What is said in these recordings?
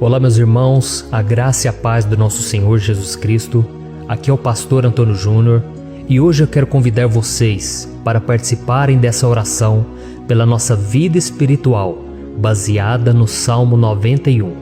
Olá, meus irmãos, a graça e a paz do nosso Senhor Jesus Cristo. Aqui é o pastor Antônio Júnior e hoje eu quero convidar vocês para participarem dessa oração pela nossa vida espiritual, baseada no Salmo 91.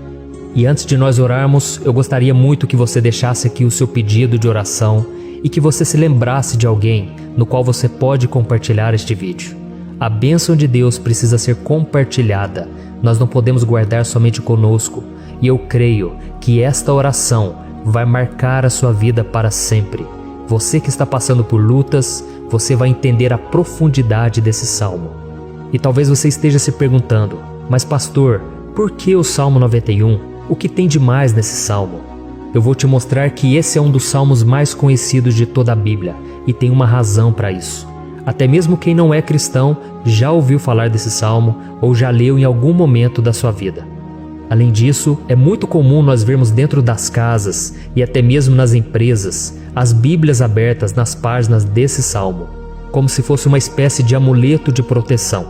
E antes de nós orarmos, eu gostaria muito que você deixasse aqui o seu pedido de oração e que você se lembrasse de alguém no qual você pode compartilhar este vídeo. A bênção de Deus precisa ser compartilhada, nós não podemos guardar somente conosco. E eu creio que esta oração vai marcar a sua vida para sempre. Você que está passando por lutas, você vai entender a profundidade desse salmo. E talvez você esteja se perguntando, mas pastor, por que o Salmo 91? O que tem de mais nesse salmo? Eu vou te mostrar que esse é um dos salmos mais conhecidos de toda a Bíblia e tem uma razão para isso. Até mesmo quem não é cristão já ouviu falar desse salmo ou já leu em algum momento da sua vida. Além disso, é muito comum nós vermos dentro das casas e até mesmo nas empresas as Bíblias abertas nas páginas desse salmo, como se fosse uma espécie de amuleto de proteção.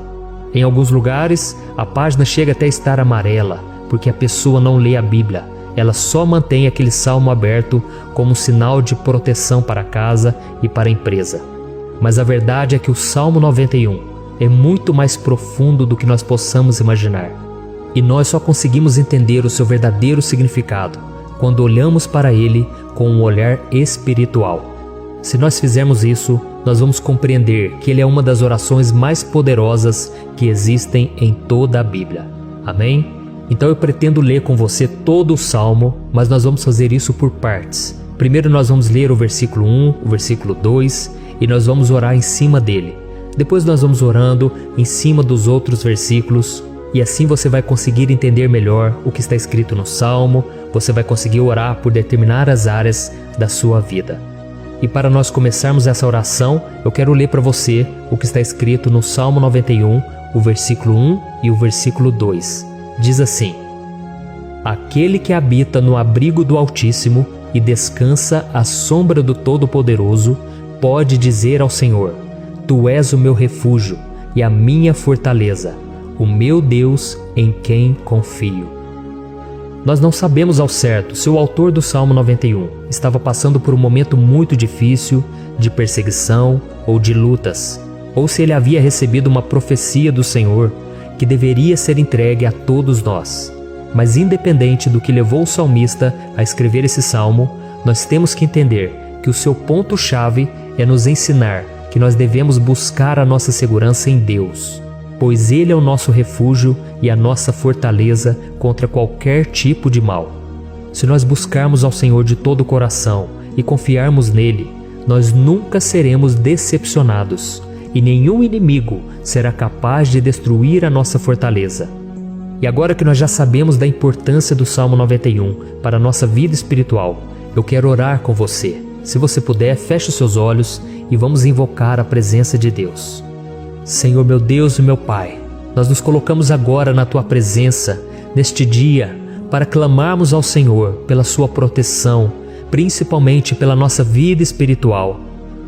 Em alguns lugares, a página chega até a estar amarela, porque a pessoa não lê a Bíblia, ela só mantém aquele salmo aberto como um sinal de proteção para a casa e para a empresa. Mas a verdade é que o Salmo 91 é muito mais profundo do que nós possamos imaginar. E nós só conseguimos entender o seu verdadeiro significado quando olhamos para ele com um olhar espiritual. Se nós fizermos isso, nós vamos compreender que ele é uma das orações mais poderosas que existem em toda a Bíblia. Amém? Então eu pretendo ler com você todo o Salmo, mas nós vamos fazer isso por partes. Primeiro nós vamos ler o versículo 1, o versículo 2 e nós vamos orar em cima dele. Depois nós vamos orando em cima dos outros versículos. E assim você vai conseguir entender melhor o que está escrito no Salmo, você vai conseguir orar por determinadas áreas da sua vida. E para nós começarmos essa oração, eu quero ler para você o que está escrito no Salmo 91, o versículo 1 e o versículo 2. Diz assim: Aquele que habita no abrigo do Altíssimo e descansa à sombra do Todo-Poderoso, pode dizer ao Senhor: Tu és o meu refúgio e a minha fortaleza, o meu Deus em quem confio. Nós não sabemos ao certo se o autor do Salmo 91 estava passando por um momento muito difícil, de perseguição ou de lutas, ou se ele havia recebido uma profecia do Senhor que deveria ser entregue a todos nós. Mas independente do que levou o salmista a escrever esse salmo, nós temos que entender que o seu ponto-chave é nos ensinar que nós devemos buscar a nossa segurança em Deus, pois Ele é o nosso refúgio e a nossa fortaleza contra qualquer tipo de mal. Se nós buscarmos ao Senhor de todo o coração e confiarmos nele, nós nunca seremos decepcionados e nenhum inimigo será capaz de destruir a nossa fortaleza. E agora que nós já sabemos da importância do Salmo 91 para a nossa vida espiritual, eu quero orar com você. Se você puder, feche os seus olhos e vamos invocar a presença de Deus. Senhor meu Deus e meu Pai, nós nos colocamos agora na Tua presença, neste dia, para clamarmos ao Senhor pela Sua proteção, principalmente pela nossa vida espiritual.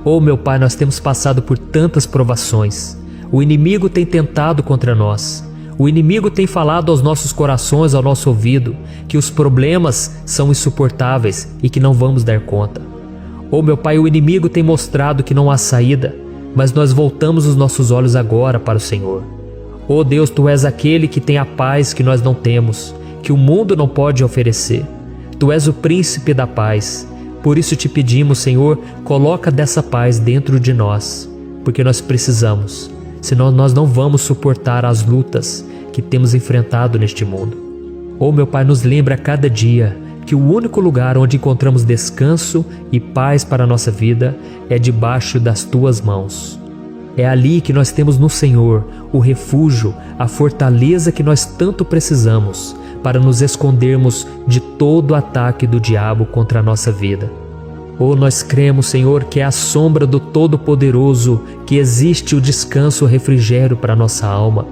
Oh meu Pai, nós temos passado por tantas provações. O inimigo tem tentado contra nós. O inimigo tem falado aos nossos corações, ao nosso ouvido, que os problemas são insuportáveis e que não vamos dar conta. Oh meu Pai, o inimigo tem mostrado que não há saída, mas nós voltamos os nossos olhos agora para o Senhor. Oh Deus, Tu és aquele que tem a paz que nós não temos, que o mundo não pode oferecer. Tu és o príncipe da paz. Por isso te pedimos, Senhor, coloca dessa paz dentro de nós, porque nós precisamos, senão nós não vamos suportar as lutas que temos enfrentado neste mundo. Oh meu Pai, nos lembra a cada dia que o único lugar onde encontramos descanso e paz para a nossa vida é debaixo das Tuas mãos. É ali que nós temos no Senhor o refúgio, a fortaleza que nós tanto precisamos para nos escondermos de todo o ataque do diabo contra a nossa vida. Oh, nós cremos, Senhor, que é à sombra do Todo-Poderoso que existe o descanso, o refrigério para a nossa alma.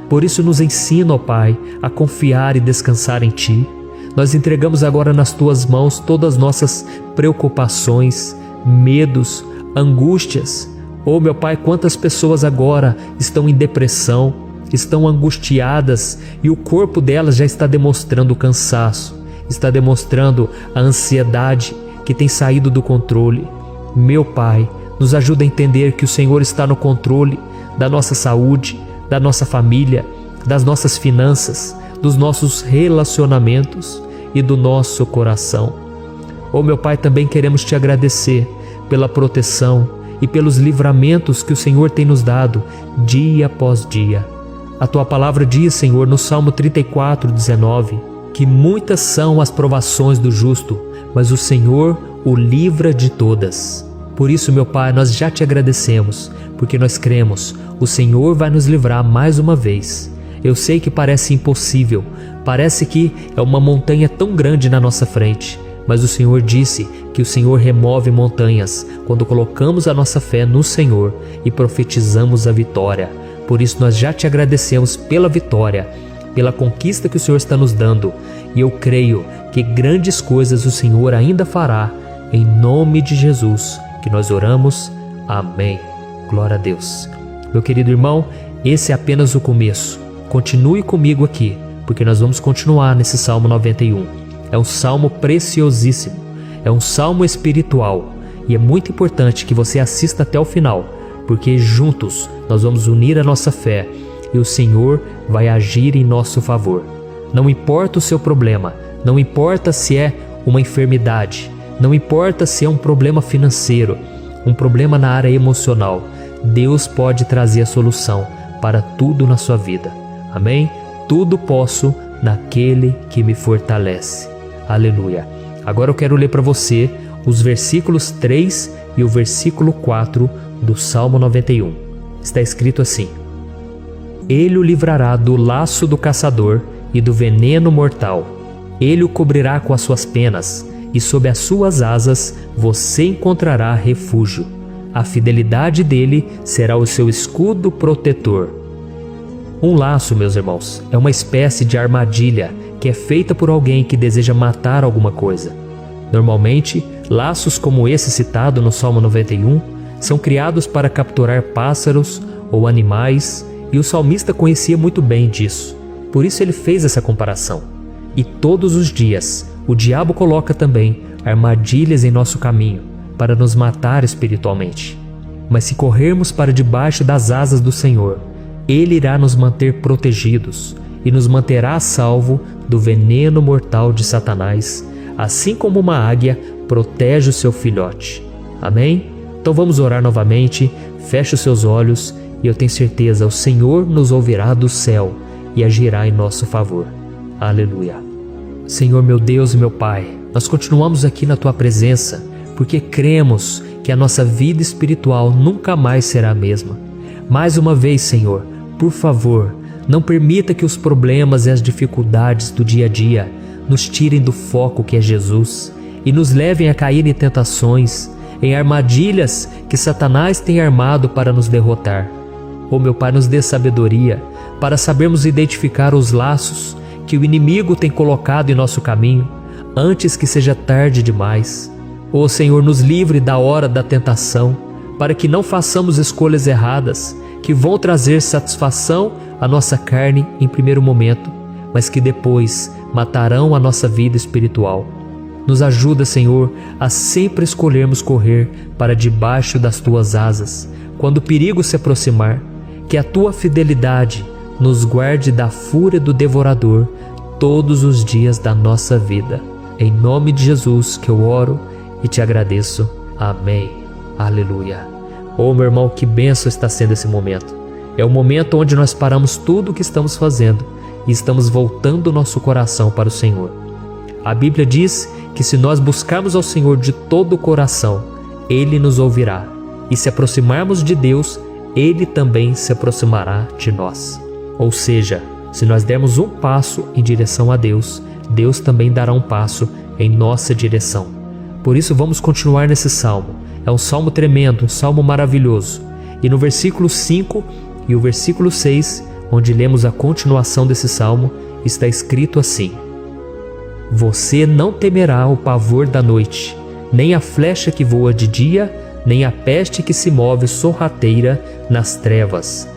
Por isso nos ensina, ó Pai, a confiar e descansar em Ti. Nós entregamos agora nas Tuas mãos todas as nossas preocupações, medos, angústias. Oh meu Pai, quantas pessoas agora estão em depressão, estão angustiadas e o corpo delas já está demonstrando cansaço, está demonstrando a ansiedade que tem saído do controle. Meu Pai, nos ajuda a entender que o Senhor está no controle da nossa saúde, da nossa família, das nossas finanças, dos nossos relacionamentos e do nosso coração. Oh, meu Pai, também queremos Te agradecer pela proteção e pelos livramentos que o Senhor tem nos dado dia após dia. A Tua palavra diz, Senhor, no Salmo 34:19, que muitas são as provações do justo, mas o Senhor o livra de todas. Por isso, meu Pai, nós já Te agradecemos, porque nós cremos, o Senhor vai nos livrar mais uma vez. Eu sei que parece impossível, parece que é uma montanha tão grande na nossa frente, mas o Senhor disse que o Senhor remove montanhas quando colocamos a nossa fé no Senhor e profetizamos a vitória. Por isso nós já Te agradecemos pela vitória, pela conquista que o Senhor está nos dando, e eu creio que grandes coisas o Senhor ainda fará. Em nome de Jesus que nós oramos. Amém. Glória a Deus. Meu querido irmão, esse é apenas o começo. Continue comigo aqui, porque nós vamos continuar nesse Salmo 91. É um salmo preciosíssimo, é um salmo espiritual, e é muito importante que você assista até o final, porque juntos nós vamos unir a nossa fé e o Senhor vai agir em nosso favor. Não importa o seu problema, não importa se é uma enfermidade, não importa se é um problema financeiro, um problema na área emocional, Deus pode trazer a solução para tudo na sua vida. Amém? Tudo posso naquele que me fortalece. Aleluia. Agora eu quero ler para você os versículos 3 e o versículo 4 do Salmo 91. Está escrito assim: Ele o livrará do laço do caçador e do veneno mortal. Ele o cobrirá com as suas penas, e sob as suas asas você encontrará refúgio. A fidelidade dele será o seu escudo protetor. Um laço, meus irmãos, é uma espécie de armadilha que é feita por alguém que deseja matar alguma coisa. Normalmente, laços como esse citado no Salmo 91 são criados para capturar pássaros ou animais, e o salmista conhecia muito bem disso. Por isso ele fez essa comparação. E todos os dias, o diabo coloca também armadilhas em nosso caminho para nos matar espiritualmente. Mas se corrermos para debaixo das asas do Senhor, Ele irá nos manter protegidos e nos manterá a salvo do veneno mortal de Satanás, assim como uma águia protege o seu filhote. Amém? Então vamos orar novamente. Feche os seus olhos e eu tenho certeza, o Senhor nos ouvirá do céu e agirá em nosso favor. Aleluia. Senhor, meu Deus e meu Pai, nós continuamos aqui na Tua presença porque cremos que a nossa vida espiritual nunca mais será a mesma. Mais uma vez, Senhor, por favor, não permita que os problemas e as dificuldades do dia a dia nos tirem do foco que é Jesus e nos levem a cair em tentações, em armadilhas que Satanás tem armado para nos derrotar. Oh, meu Pai, nos dê sabedoria para sabermos identificar os laços que o inimigo tem colocado em nosso caminho antes que seja tarde demais. Oh, Senhor, nos livre da hora da tentação, para que não façamos escolhas erradas que vão trazer satisfação à nossa carne em primeiro momento, mas que depois matarão a nossa vida espiritual. Nos ajuda, Senhor, a sempre escolhermos correr para debaixo das Tuas asas quando o perigo se aproximar. Que a Tua fidelidade nos guarde da fúria do devorador todos os dias da nossa vida. Em nome de Jesus que eu oro e Te agradeço. Amém. Aleluia. Oh, meu irmão, que bênção está sendo esse momento. É o momento onde nós paramos tudo o que estamos fazendo e estamos voltando o nosso coração para o Senhor. A Bíblia diz que se nós buscarmos ao Senhor de todo o coração, Ele nos ouvirá. E se aproximarmos de Deus, Ele também se aproximará de nós. Ou seja, se nós dermos um passo em direção a Deus, Deus também dará um passo em nossa direção. Por isso vamos continuar nesse salmo. É um salmo tremendo, um salmo maravilhoso. E no versículo 5 e o versículo 6, onde lemos a continuação desse salmo, está escrito assim: Você não temerá o pavor da noite, nem a flecha que voa de dia, nem a peste que se move sorrateira nas trevas.